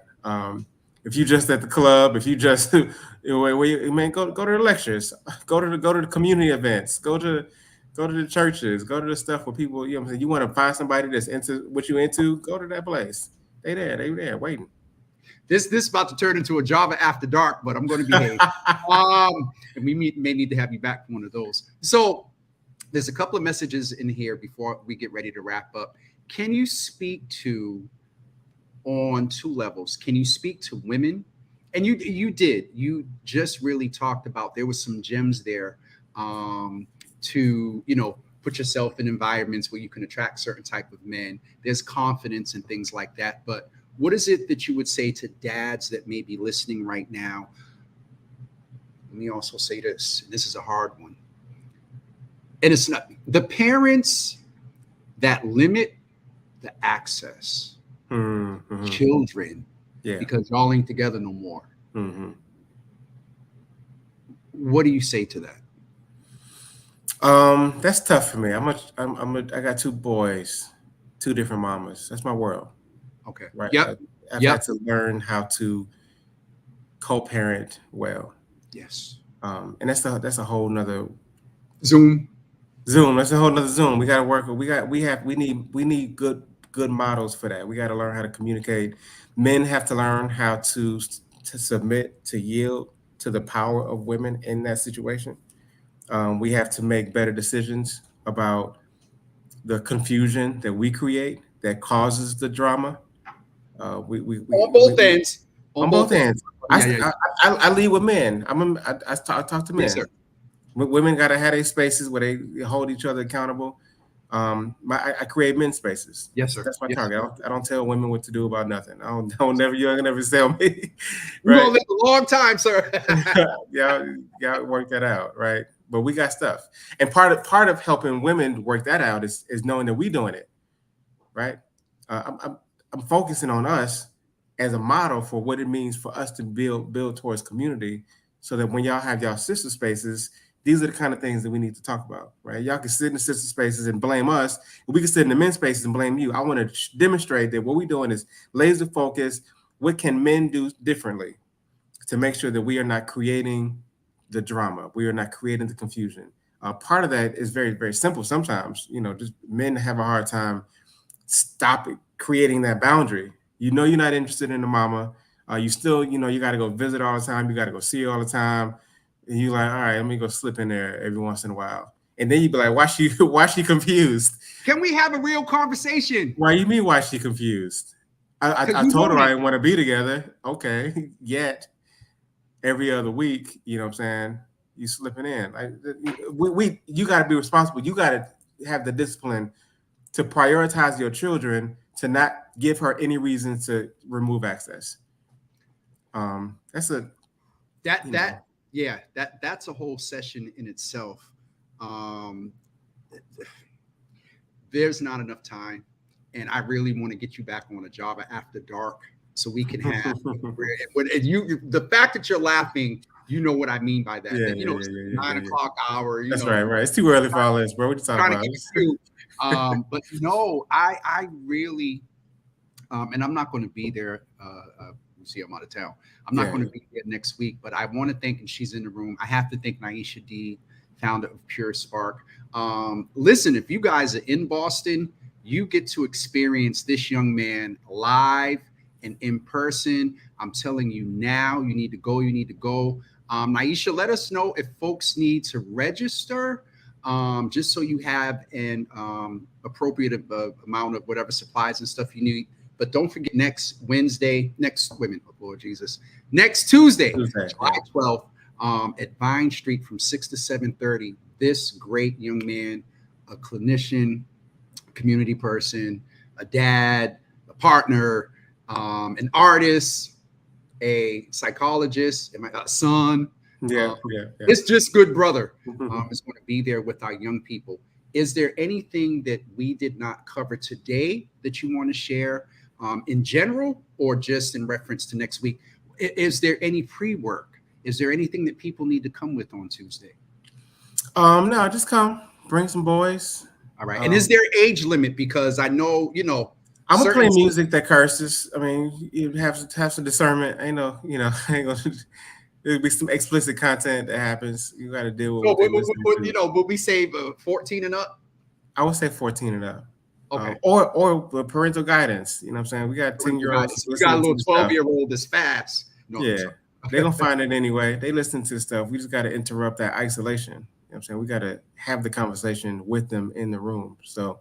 If you just at the club, if you just man, go to the lectures, go to the community events, go to the churches, go to the stuff where people, you know what I'm saying, you want to find somebody that's into what you into, go to that place. They there waiting. This is about to turn into a Java After Dark, but I'm going to behave. And we may need to have you back for one of those. So there's a couple of messages in here before we get ready to wrap up. Can you speak to, on two levels, can you speak to women? And you just really talked about, there was some gems there to, put yourself in environments where you can attract certain type of men. There's confidence and things like that. But what is it that you would say to dads that may be listening right now? Let me also say this. This is a hard one. And it's not the parents that limit the access. Mm-hmm. Children, because y'all ain't together no more. Mm-hmm. What do you say to that? That's tough for me. I got two boys, two different mamas. That's my world. Okay. Right. Yep. I've had to learn how to co-parent well. Yes. And that's a whole nother Zoom. That's a whole nother Zoom. We got to work. We need good models for that. We got to learn how to communicate. Men have to learn how to submit, to yield to the power of women in that situation. We have to make better decisions about the confusion that we create that causes the drama. On both ends. On both ends. Yeah. I lead with men. I talk to men. Yes, sir. Women got to have their spaces where they hold each other accountable. I create men's spaces. Yes, sir. That's my target. I don't tell women what to do about nothing. You're never sell me. We're gonna live a long time, sir. y'all work that out, right? But we got stuff. And part of helping women work that out is knowing that we doing it, right? I'm focusing on us as a model for what it means for us to build towards community, so that when y'all have y'all sister spaces, these are the kind of things that we need to talk about, right? Y'all can sit in the sister spaces and blame us, and we can sit in the men's spaces and blame you. I want to demonstrate that what we're doing is laser focus. What can men do differently to make sure that we are not creating the drama? We are not creating the confusion. Part of that is very, very simple. Sometimes, just men have a hard time creating that boundary. You're not interested in the mama. You still, you got to go visit all the time. You got to go see her all the time. And you're like, all right, let me go slip in there every once in a while. And then you be like, why she confused? Can we have a real conversation? Why you mean, why she confused? I told her I didn't want to be together. Okay, yet every other week, you know what I'm saying, you slipping in. You got to be responsible. You got to have the discipline to prioritize your children, to not give her any reason to remove access. That's a whole session in itself. There's not enough time, and I really want to get you back on a Java After Dark so we can have the fact that you're laughing, you know what I mean by that. It's 9 o'clock hour. That's right. It's too early for all this, bro. What you talking about? But I really, and I'm not going to be there. You see, I'm out of town. I'm not going to be there next week, but I want to thank, and she's in the room, I have to thank Naisha D, founder of Pure Spark. Listen, if you guys are in Boston, you get to experience this young man live and in person. I'm telling you now, you need to go. Naisha, let us know if folks need to register, just so you have an appropriate amount of whatever supplies and stuff you need. But don't forget next Tuesday, July 12th, at Vine Street from 6 to 7:30. This great young man, a clinician, community person, a dad, a partner, an artist, a psychologist, and my son. It's just good brother. Is going to be there with our young people. Is there anything that we did not cover today that you want to share? In general, or just in reference to next week? Is there any pre-work? Is there anything that people need to come with on Tuesday? No, just come. Bring some boys. All right. And is there age limit? Because I know, I'm gonna play certain music that curses. I mean, you have some discernment. I know, ain't gonna. There'll be some explicit content that happens. You got to deal with so what they listen to. will we say 14 and up? I would say 14 and up. Okay. Or parental guidance. You know what I'm saying? We got 10-year-olds You got a listening little to the stuff. 12-year-old that's fast. No, Yeah. They're going to find it anyway. They listen to stuff. We just got to interrupt that isolation. You know what I'm saying? We got to have the conversation with them in the room. So,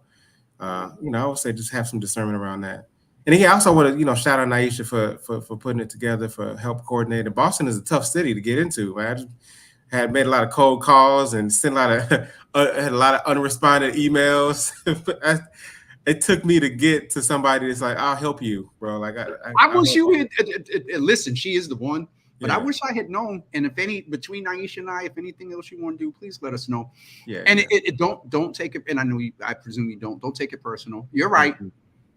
I would say just have some discernment around that. And I also want to, shout out Naisha for putting it together, for help coordinating. Boston is a tough city to get into, man. I just had made a lot of cold calls and sent a lot of had a lot of unresponded emails. It took me to get to somebody that's like, I'll help you, bro. Like I wish you had listen. She is the one, but Yeah. I wish I had known. And if any between Naisha and I, if anything else you want to do, please let us know. Yeah. And it don't take it. And I know I presume you don't take it personal. You're right. Mhm.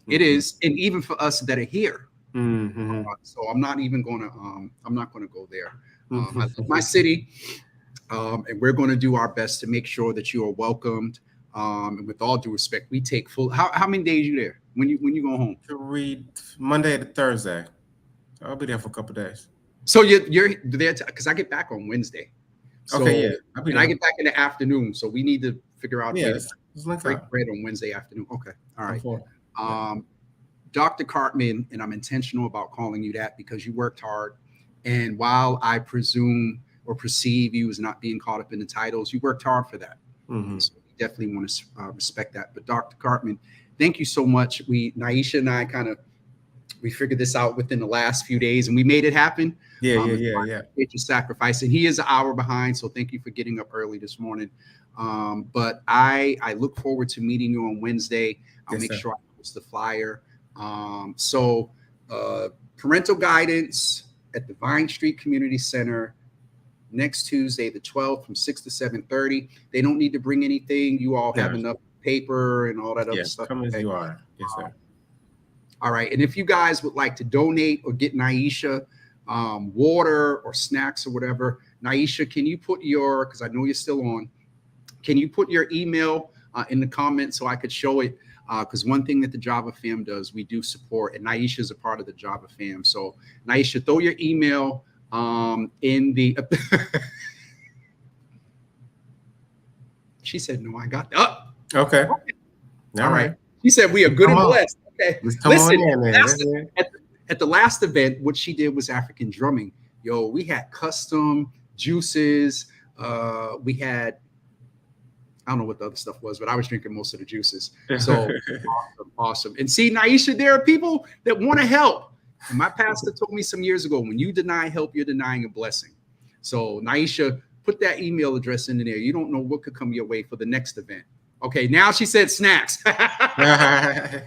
It is, and even for us that are here. Mhm. So I'm not even gonna go there. I love my city, and we're going to do our best to make sure that you are welcomed. And with all due respect, we take full. How many days you there when you go home? To read Monday to Thursday. I'll be there for a couple of days. So you're there because I get back on Wednesday. So, Okay, yeah. And I get back in the afternoon, so we need to figure out. Yeah, let's break bread on Wednesday afternoon. Okay, all right. Yeah. Dr. Cartman, and I'm intentional about calling you that because you worked hard. And while I presume or perceive you as not being caught up in the titles, you worked hard for that. Mm-hmm. So we definitely want to respect that. But Dr. Cartman, thank you so much. Naisha and I we figured this out within the last few days and we made it happen. Yeah. It's your sacrifice. And he is an hour behind. So thank you for getting up early this morning. But I look forward to meeting you on Wednesday. I'll make sure I post the flyer. So parental guidance at the Vine Street Community Center next Tuesday, the 12th, from 6 to 7:30. They don't need to bring anything. You all have enough paper and all that other stuff. Come as you are. Yes, sir. All right. And if you guys would like to donate or get Naisha water or snacks or whatever, Naisha, can you put because I know you're still on, can you put your email in the comments so I could show it? Because one thing that the Java fam does, we do support, and Naisha is a part of the Java fam. So Naisha, throw your email in the. She said, "No, I got that." Okay. All right. She said, "We are good and blessed." Okay. Listen, at the last event, what she did was African drumming. Yo, we had custom juices. We had. I don't know what the other stuff was, but I was drinking most of the juices. So awesome. And see, Naisha, there are people that want to help. And my pastor told me some years ago, when you deny help, you're denying a blessing. So Naisha, put that email address in there. You don't know what could come your way for the next event. Okay, now she said snacks. But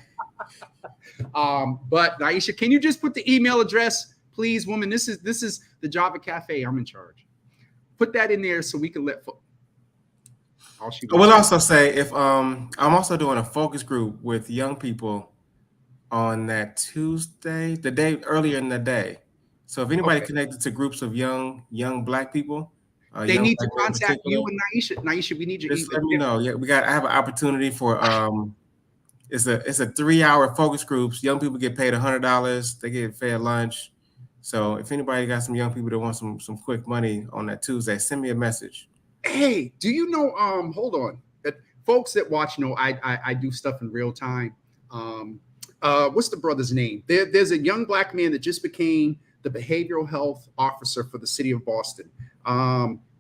Naisha, can you just put the email address, please, woman? This is the Java Cafe. I'm in charge. Put that in there so we can let folks. I will also say if I'm also doing a focus group with young people on that Tuesday, the day earlier in the day. So if anybody connected to groups of young Black people, they need to contact you and Naisha. Naisha, we need your email. Let me know. Yeah, I have an opportunity for it's a 3-hour focus groups. Young people get paid $100. They get fed lunch. So if anybody got some young people that want some quick money on that Tuesday, send me a message. Hey, do you know, hold on. Folks that watch know I do stuff in real time. What's the brother's name? There's a young Black man that just became the behavioral health officer for the city of Boston.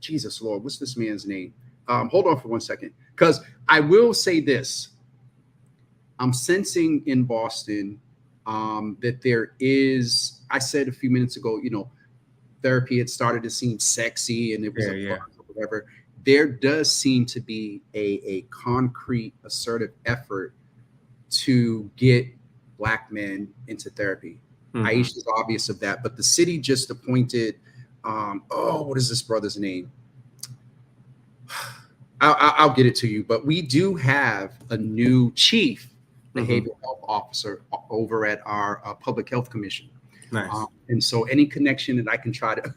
Jesus Lord, what's this man's name? Hold on for 1 second. Because I will say this. I'm sensing in Boston that there is, I said a few minutes ago, therapy had started to seem sexy and it was or whatever. There does seem to be a concrete, assertive effort to get Black men into therapy. Aisha is obvious of that, but the city just appointed, what is this brother's name? I'll get it to you, but we do have a new chief behavioral health officer over at our public health commission. Nice. And so any connection that I can try to,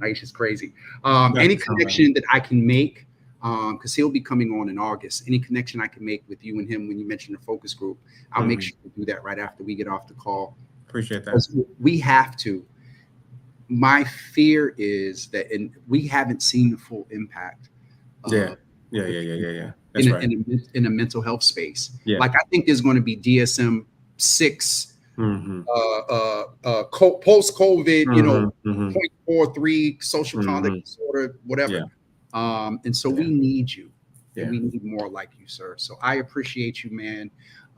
Aisha's crazy. Any connection that I can make because he'll be coming on in August. Any connection I can make with you and him when you mention the focus group, I'll make sure to do that right after we get off the call. Appreciate that. We have to. My fear is that we haven't seen the full impact. Yeah. That's right. In a mental health space. Yeah. Like I think there's going to be DSM-6 post-COVID, 0.43 social conduct disorder, whatever. Yeah. And so we need you. Yeah. And we need more like you, sir. So I appreciate you, man.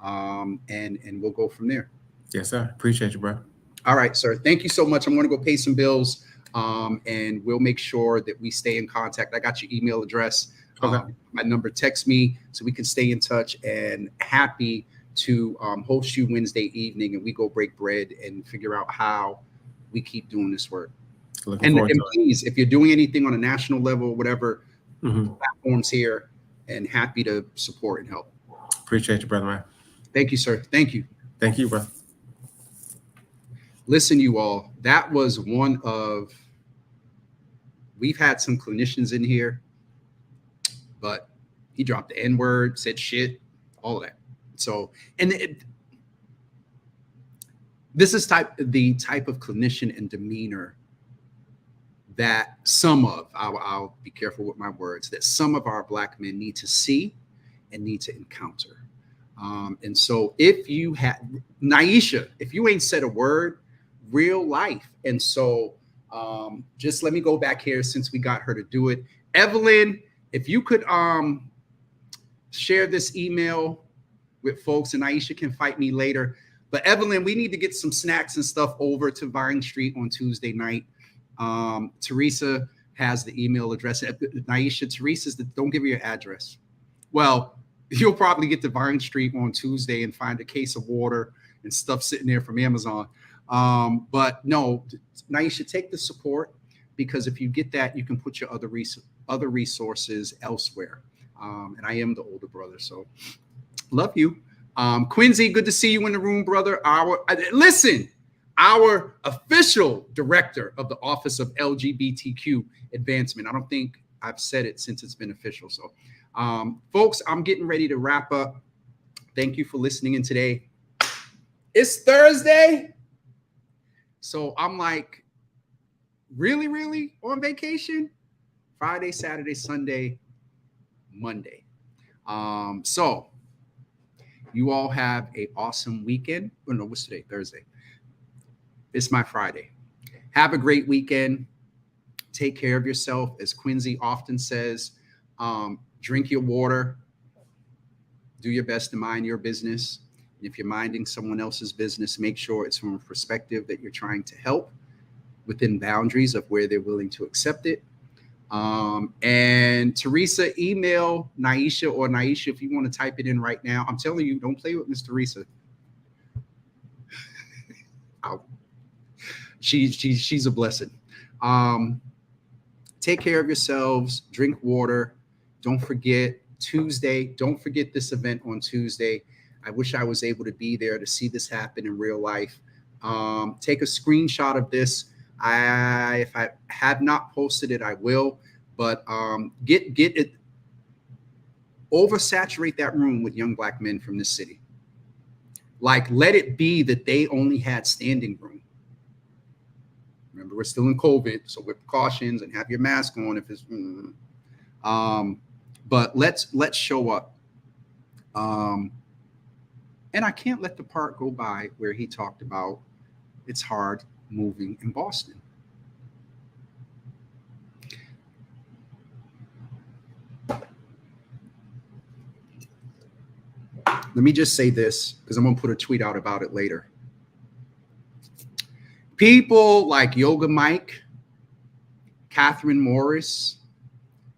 And we'll go from there. Yes, sir. Appreciate you, bro. All right, sir. Thank you so much. I'm going to go pay some bills, and we'll make sure that we stay in contact. I got your email address. Okay. My number, text me so we can stay in touch, and happy to host you Wednesday evening, and we go break bread and figure out how we keep doing this work. And please, if you're doing anything on a national level, whatever platforms here, and happy to support and help. Appreciate you, brother, man. Thank you, sir. Thank you. Thank you, bro. Listen, you all, that was one of, we've had some clinicians in here, but he dropped the N-word, said shit, all of that. So, and this is the type of clinician and demeanor that I'll be careful with my words, that some of our Black men need to see and need to encounter. And so if you had, Naisha, if you ain't said a word, real life. And so just let me go back here since we got her to do it. Evelyn, if you could share this email with folks, and Aisha can fight me later. But Evelyn, we need to get some snacks and stuff over to Vine Street on Tuesday night. Teresa has the email address. Naisha, Teresa's don't give her your address. Well, you'll probably get to Vine Street on Tuesday and find a case of water and stuff sitting there from Amazon. But no, Naisha, take the support, because if you get that, you can put your other resources elsewhere. And I am the older brother, so love you. Quincy, good to see you in the room, brother. Our official director of the Office of LGBTQ Advancement. I don't think I've said it since it's been official. So, folks, I'm getting ready to wrap up. Thank you for listening in today. It's Thursday. So I'm like, really on vacation? Friday, Saturday, Sunday, Monday. So you all have an awesome weekend. Oh, no, what's today? Thursday. It's my Friday. Have a great weekend. Take care of yourself. As Quincy often says, drink your water. Do your best to mind your business. And if you're minding someone else's business, make sure it's from a perspective that you're trying to help within boundaries of where they're willing to accept it. And Teresa, email Naisha, or Naisha, if you want to type it in right now. I'm telling you, don't play with Miss Teresa. She's a blessing. Take care of yourselves. Drink water. Don't forget Tuesday. Don't forget this event on Tuesday. I wish I was able to be there to see this happen in real life. Take a screenshot of this. If I have not posted it, I will. But get it. Oversaturate that room with young Black men from this city. Like, let it be that they only had standing room. Remember, we're still in COVID, so with precautions, and have your mask on if it's. But let's show up. And I can't let the part go by where he talked about it's hard moving in Boston. Let me just say this, because I'm going to put a tweet out about it later. People like Yoga Mike, Catherine Morris,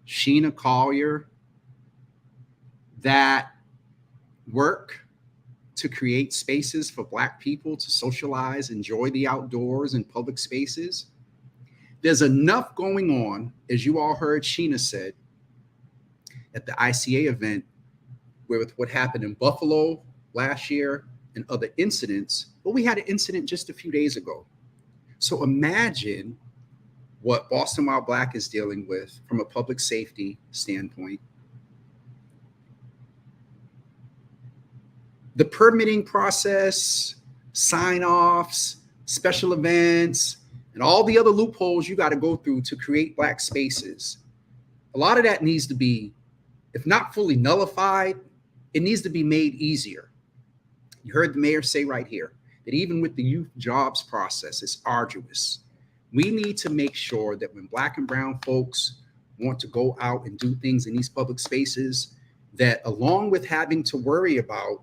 Sheena Collier, that work to create spaces for Black people to socialize, enjoy the outdoors and public spaces. There's enough going on, as you all heard Sheena said, at the ICA event, where with what happened in Buffalo last year and other incidents, but we had an incident just a few days ago. So imagine what Boston While Black is dealing with from a public safety standpoint. The permitting process, sign-offs, special events, and all the other loopholes you got to go through to create Black spaces. A lot of that needs to be, if not fully nullified, it needs to be made easier. You heard the mayor say right here that even with the youth jobs process, it's arduous. We need to make sure that when Black and brown folks want to go out and do things in these public spaces, that along with having to worry about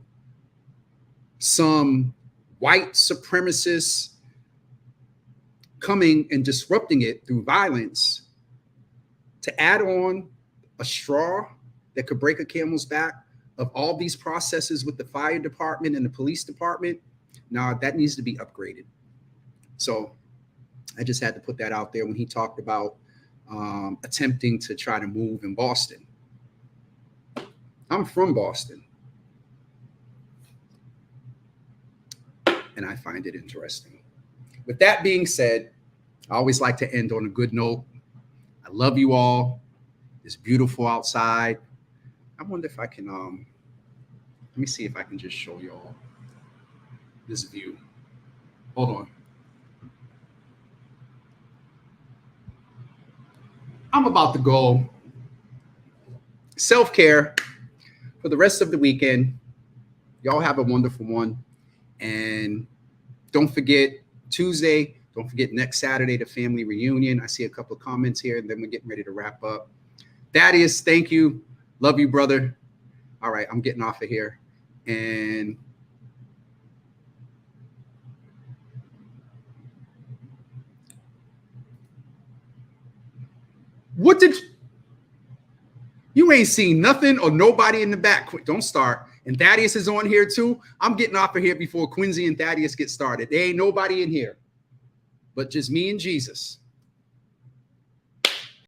some white supremacists coming and disrupting it through violence, to add on a straw that could break a camel's back of all these processes with the fire department and the police department, now that needs to be upgraded. So I just had to put that out there when he talked about attempting to try to move in Boston. I'm from Boston, and I find it interesting. With that being said, I always like to end on a good note. I love you all. It's beautiful outside. I wonder if I can, let me see if I can just show y'all this view. Hold on. I'm about to go self-care for the rest of the weekend. Y'all have a wonderful one. And don't forget Tuesday, don't forget next Saturday, the family reunion. I see a couple of comments here, and then we're getting ready to wrap up. Thaddeus, thank you. Love you, brother. All right, I'm getting off of here. And what did you ain't seen nothing or nobody in the back? Don't start. And Thaddeus is on here too. I'm getting off of here before Quincy and Thaddeus get started. There ain't nobody in here but just me and Jesus.